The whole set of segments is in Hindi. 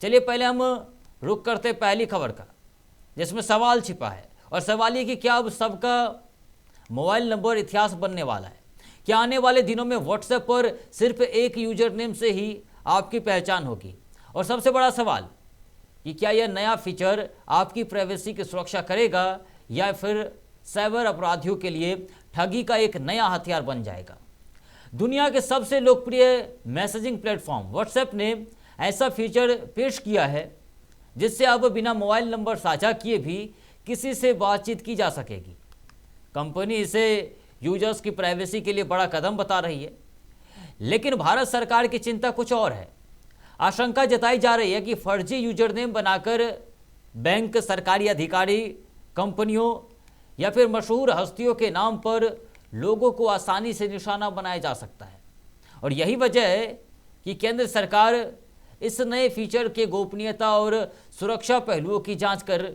चलिए पहले हम रुक करते पहली खबर का, जिसमें सवाल छिपा है। और सवाल ये कि क्या अब सबका मोबाइल नंबर इतिहास बनने वाला है? क्या आने वाले दिनों में व्हाट्सएप पर सिर्फ एक यूजर नेम से ही आपकी पहचान होगी? और सबसे बड़ा सवाल कि क्या यह नया फीचर आपकी प्राइवेसी की सुरक्षा करेगा या फिर साइबर अपराधियों के लिए ठगी का एक नया हथियार बन जाएगा? दुनिया के सबसे लोकप्रिय मैसेजिंग प्लेटफॉर्म व्हाट्सएप ने ऐसा फीचर पेश किया है जिससे अब बिना मोबाइल नंबर साझा किए भी किसी से बातचीत की जा सकेगी। कंपनी इसे यूजर्स की प्राइवेसी के लिए बड़ा कदम बता रही है, लेकिन भारत सरकार की चिंता कुछ और है। आशंका जताई जा रही है कि फर्जी यूजर नेम बनाकर बैंक, सरकारी अधिकारी, कंपनियों या फिर मशहूर हस्तियों के नाम पर लोगों को आसानी से निशाना बनाया जा सकता है। और यही वजह है कि केंद्र सरकार इस नए फीचर के गोपनीयता और सुरक्षा पहलुओं की जांच कर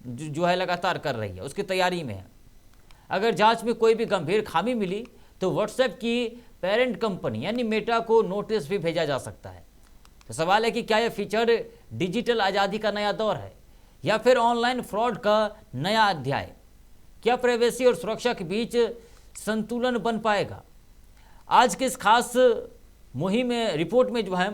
जो है लगातार कर रही है, उसकी तैयारी में है। अगर जांच में कोई भी गंभीर खामी मिली तो व्हाट्सएप की पेरेंट कंपनी यानी मेटा को नोटिस भी भेजा जा सकता है। तो सवाल है कि क्या यह फीचर डिजिटल आज़ादी का नया दौर है या फिर ऑनलाइन फ्रॉड का नया अध्याय? क्या प्राइवेसी और सुरक्षा के बीच संतुलन बन पाएगा? आज के इस खास मुहिम में रिपोर्ट में जो है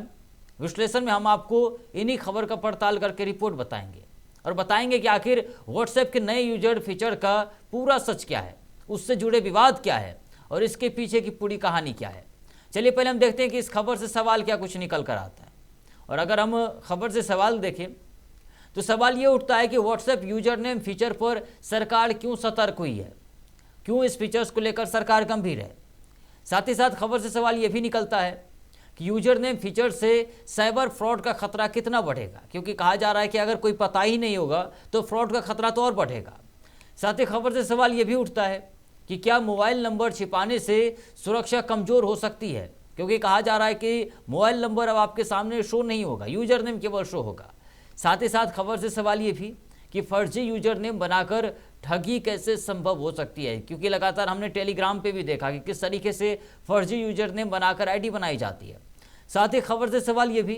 विश्लेषण में हम आपको इन्हीं खबर का पड़ताल करके रिपोर्ट बताएंगे और बताएंगे कि आखिर व्हाट्सएप के नए यूजर फीचर का पूरा सच क्या है, उससे जुड़े विवाद क्या है और इसके पीछे की पूरी कहानी क्या है। चलिए पहले हम देखते हैं कि इस खबर से सवाल क्या कुछ निकल कर आता है। और अगर हम खबर से सवाल देखें तो सवाल ये उठता है कि व्हाट्सएप यूजर नेम फीचर पर सरकार क्यों सतर्क हुई है, क्यों इस फीचर्स को लेकर सरकार गंभीर है। साथ ही साथ खबर से सवाल ये भी निकलता है कि यूजर नेम फीचर से साइबर फ्रॉड का खतरा कितना बढ़ेगा, क्योंकि कहा जा रहा है कि अगर कोई पता ही नहीं होगा तो फ्रॉड का खतरा तो और बढ़ेगा। साथ ही खबर से सवाल ये भी उठता है कि क्या मोबाइल नंबर छिपाने से सुरक्षा कमज़ोर हो सकती है, क्योंकि कहा जा रहा है कि मोबाइल नंबर अब आपके सामने शो नहीं होगा, यूजर नेम केवल शो होगा। साथ ही साथ खबर से सवाल ये भी कि फर्जी यूजर नेम बनाकर ठगी कैसे संभव हो सकती है, क्योंकि लगातार हमने टेलीग्राम पे भी देखा कि किस तरीके से फर्जी यूजर नेम बनाकर आईडी बनाई जाती है। साथ ही खबर से सवाल ये भी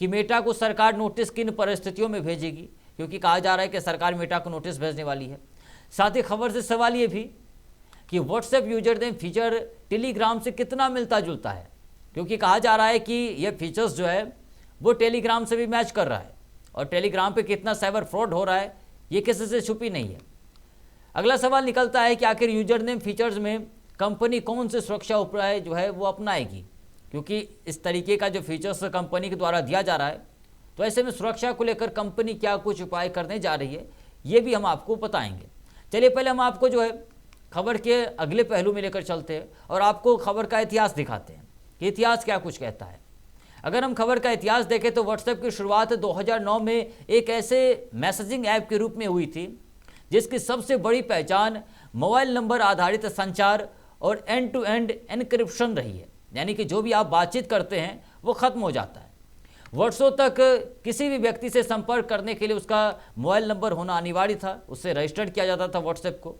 कि मेटा को सरकार नोटिस किन परिस्थितियों में भेजेगी, क्योंकि कहा जा रहा है कि सरकार मेटा को नोटिस भेजने वाली है। साथ ही खबर से सवाल ये भी कि WhatsApp user name feature Telegram से कितना मिलता जुलता है, क्योंकि कहा जा रहा है कि यह फीचर्स जो है वो टेलीग्राम से भी मैच कर रहा है और टेलीग्राम पे कितना साइबर फ्रॉड हो रहा है ये किसी से छुपी नहीं है। अगला सवाल निकलता है कि आखिर यूजर नेम फीचर्स में कंपनी कौन से सुरक्षा उपाय जो है वो अपनाएगी, क्योंकि इस तरीके का जो फीचर्स कंपनी के द्वारा दिया जा रहा है तो ऐसे में सुरक्षा को लेकर कंपनी क्या कुछ उपाय करने जा रही है ये भी हम आपको बताएंगे। चलिए पहले हम आपको जो है खबर के अगले पहलू में लेकर चलते हैं और आपको खबर का इतिहास दिखाते हैं कि इतिहास क्या कुछ कहता है। अगर हम खबर का इतिहास देखें तो व्हाट्सएप की शुरुआत 2009 में एक ऐसे मैसेजिंग ऐप के रूप में हुई थी जिसकी सबसे बड़ी पहचान मोबाइल नंबर आधारित संचार और एंड टू एंड एनक्रिप्शन रही है, यानी कि जो भी आप बातचीत करते हैं वो ख़त्म हो जाता है। वर्षों तक किसी भी व्यक्ति से संपर्क करने के लिए उसका मोबाइल नंबर होना अनिवार्य था, उससे रजिस्टर्ड किया जाता था व्हाट्सएप को।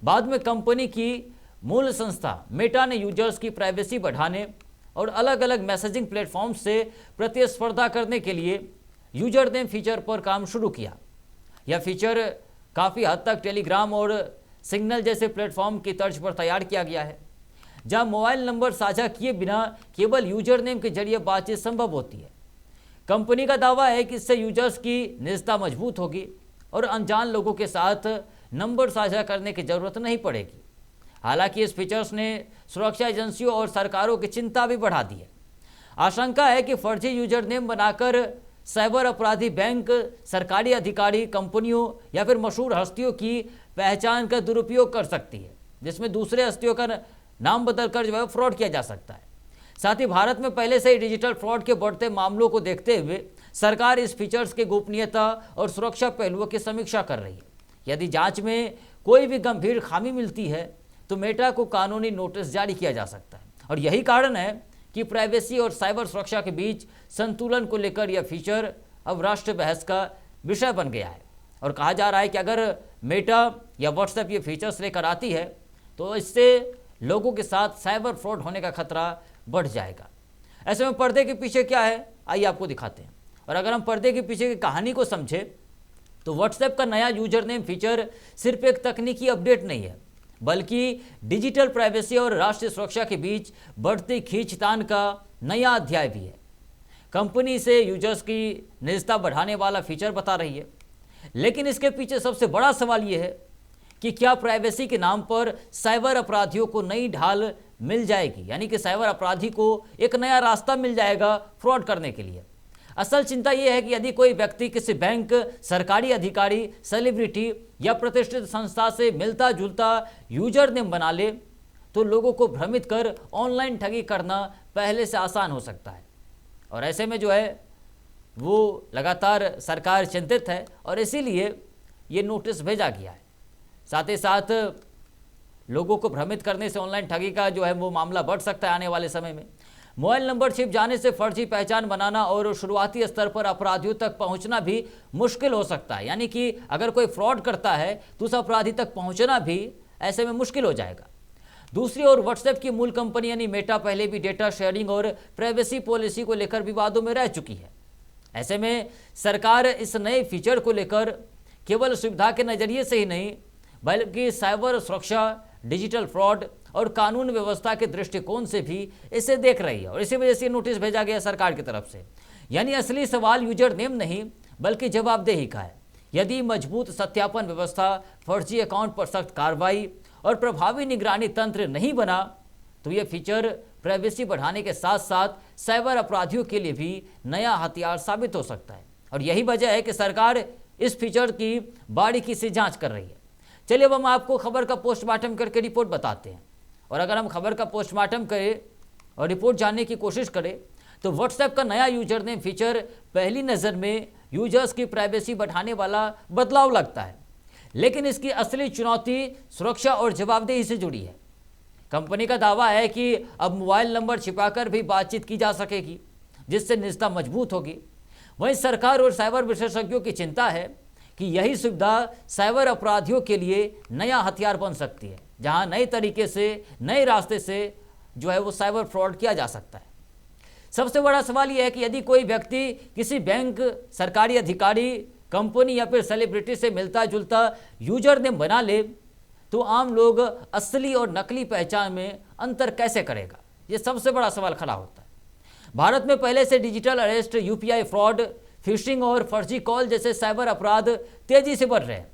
बाद में कंपनी की मूल संस्था मेटा ने यूजर्स की प्राइवेसी बढ़ाने और अलग अलग मैसेजिंग प्लेटफॉर्म से प्रतिस्पर्धा करने के लिए यूजर नेम फीचर पर काम शुरू किया। यह फीचर काफ़ी हद तक टेलीग्राम और सिग्नल जैसे प्लेटफॉर्म की तर्ज पर तैयार किया गया है, जहां मोबाइल नंबर साझा किए बिना केवल यूजर नेम के जरिए बातचीत संभव होती है। कंपनी का दावा है कि इससे यूजर्स की निजता मजबूत होगी और अनजान लोगों के साथ नंबर साझा करने की जरूरत नहीं पड़ेगी। हालांकि इस फीचर्स ने सुरक्षा एजेंसियों और सरकारों की चिंता भी बढ़ा दी है। आशंका है कि फर्जी यूजर नेम बनाकर साइबर अपराधी बैंक, सरकारी अधिकारी, कंपनियों या फिर मशहूर हस्तियों की पहचान का दुरुपयोग कर सकती है, जिसमें दूसरे हस्तियों का नाम बदलकर जो है फ्रॉड किया जा सकता है। साथ ही भारत में पहले से ही डिजिटल फ्रॉड के बढ़ते मामलों को देखते हुए सरकार इस फीचर्स के गोपनीयता और सुरक्षा पहलुओं की समीक्षा कर रही है। यदि जांच में कोई भी गंभीर खामी मिलती है तो मेटा को कानूनी नोटिस जारी किया जा सकता है। और यही कारण है कि प्राइवेसी और साइबर सुरक्षा के बीच संतुलन को लेकर यह फीचर अब राष्ट्रीय बहस का विषय बन गया है। और कहा जा रहा है कि अगर मेटा या व्हाट्सएप ये फीचर्स लेकर आती है तो इससे लोगों के साथ साइबर फ्रॉड होने का खतरा बढ़ जाएगा। ऐसे में पर्दे के पीछे क्या है आइए आपको दिखाते हैं। और अगर हम पर्दे के पीछे की कहानी को समझें तो व्हाट्सएप का नया यूजर नेम फीचर सिर्फ एक तकनीकी अपडेट नहीं है, बल्कि डिजिटल प्राइवेसी और राष्ट्रीय सुरक्षा के बीच बढ़ती खींचतान का नया अध्याय भी है। कंपनी इसे यूजर्स की निजता बढ़ाने वाला फीचर बता रही है, लेकिन इसके पीछे सबसे बड़ा सवाल यह है कि क्या प्राइवेसी के नाम पर साइबर अपराधियों को नई ढाल मिल जाएगी, यानी कि साइबर अपराधी को एक नया रास्ता मिल जाएगा फ्रॉड करने के लिए। असल चिंता यह है कि यदि कोई व्यक्ति किसी बैंक, सरकारी अधिकारी, सेलिब्रिटी या प्रतिष्ठित संस्था से मिलता जुलता यूजर नेम बना ले तो लोगों को भ्रमित कर ऑनलाइन ठगी करना पहले से आसान हो सकता है। और ऐसे में जो है वो लगातार सरकार चिंतित है और इसीलिए ये नोटिस भेजा गया है। साथ ही साथ लोगों को भ्रमित करने से ऑनलाइन ठगी का जो है वो मामला बढ़ सकता है आने वाले समय में। मोबाइल नंबर छिप जाने से फर्जी पहचान बनाना और शुरुआती स्तर पर अपराधियों तक पहुंचना भी मुश्किल हो सकता है, यानी कि अगर कोई फ्रॉड करता है तो उस अपराधी तक पहुंचना भी ऐसे में मुश्किल हो जाएगा। दूसरी ओर व्हाट्सएप की मूल कंपनी यानी मेटा पहले भी डेटा शेयरिंग और प्राइवेसी पॉलिसी को लेकर विवादों में रह चुकी है। ऐसे में सरकार इस नए फीचर को लेकर केवल सुविधा के नज़रिए से ही नहीं बल्कि साइबर सुरक्षा, डिजिटल फ्रॉड और कानून व्यवस्था के दृष्टिकोण से भी इसे देख रही है और इसी वजह से नोटिस भेजा गया सरकार की तरफ से। यानी असली सवाल यूजर नेम नहीं बल्कि जवाबदेही का है। यदि मजबूत सत्यापन व्यवस्था, फर्जी अकाउंट पर सख्त कार्रवाई और प्रभावी निगरानी तंत्र नहीं बना तो यह फीचर प्राइवेसी बढ़ाने के साथ साथ साइबर अपराधियों के लिए भी नया हथियार साबित हो सकता है। और यही वजह है कि सरकार इस फीचर की बारीकी से जांच कर रही है। चलिए अब हम आपको खबर का पोस्टमार्टम करके रिपोर्ट बताते हैं। और अगर हम खबर का पोस्टमार्टम करें और रिपोर्ट जानने की कोशिश करें तो व्हाट्सएप का नया यूजर नेम फीचर पहली नज़र में यूजर्स की प्राइवेसी बढ़ाने वाला बदलाव लगता है, लेकिन इसकी असली चुनौती सुरक्षा और जवाबदेही से जुड़ी है। कंपनी का दावा है कि अब मोबाइल नंबर छिपाकर भी बातचीत की जा सकेगी, जिससे निजता मजबूत होगी। वहीं सरकार और साइबर विशेषज्ञों की चिंता है कि यही सुविधा साइबर अपराधियों के लिए नया हथियार बन सकती है, जहां नए तरीके से, नए रास्ते से जो है वो साइबर फ्रॉड किया जा सकता है। सबसे बड़ा सवाल यह है कि यदि कोई व्यक्ति किसी बैंक, सरकारी अधिकारी, कंपनी या फिर सेलिब्रिटी से मिलता जुलता यूजर नेम बना ले तो आम लोग असली और नकली पहचान में अंतर कैसे करेगा, ये सबसे बड़ा सवाल खड़ा होता है। भारत में पहले से digital arrest, UPI fraud, fishing और फर्जी कॉल जैसे साइबर अपराध तेजी से बढ़ रहे हैं।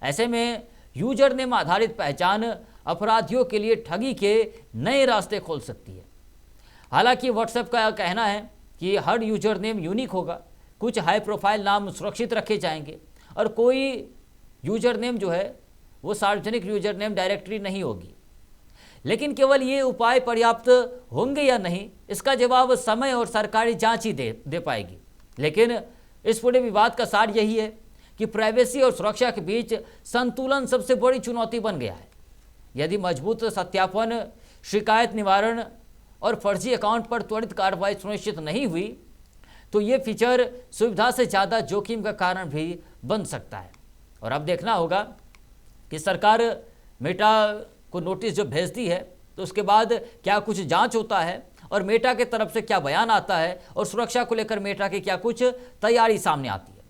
ऐसे में यूजर नेम आधारित पहचान अपराधियों के लिए ठगी के नए रास्ते खोल सकती है। हालांकि व्हाट्सएप का कहना है कि हर यूजर नेम यूनिक होगा, कुछ हाई प्रोफाइल नाम सुरक्षित रखे जाएंगे और कोई यूजर नेम जो है वो सार्वजनिक यूजर नेम डायरेक्टरी नहीं होगी। लेकिन केवल ये उपाय पर्याप्त होंगे या नहीं, इसका जवाब समय और सरकारी जांच ही दे पाएगी। लेकिन इस पूरे विवाद का सार यही है कि प्राइवेसी और सुरक्षा के बीच संतुलन सबसे बड़ी चुनौती बन गया है। यदि मजबूत सत्यापन, शिकायत निवारण और फर्जी अकाउंट पर त्वरित कार्रवाई सुनिश्चित नहीं हुई तो ये फीचर सुविधा से ज़्यादा जोखिम का कारण भी बन सकता है। और अब देखना होगा कि सरकार मेटा को नोटिस जो भेजती है तो उसके बाद क्या कुछ जांच होता है और मेटा के तरफ से क्या बयान आता है और सुरक्षा को लेकर मेटा की क्या कुछ तैयारी सामने आती है।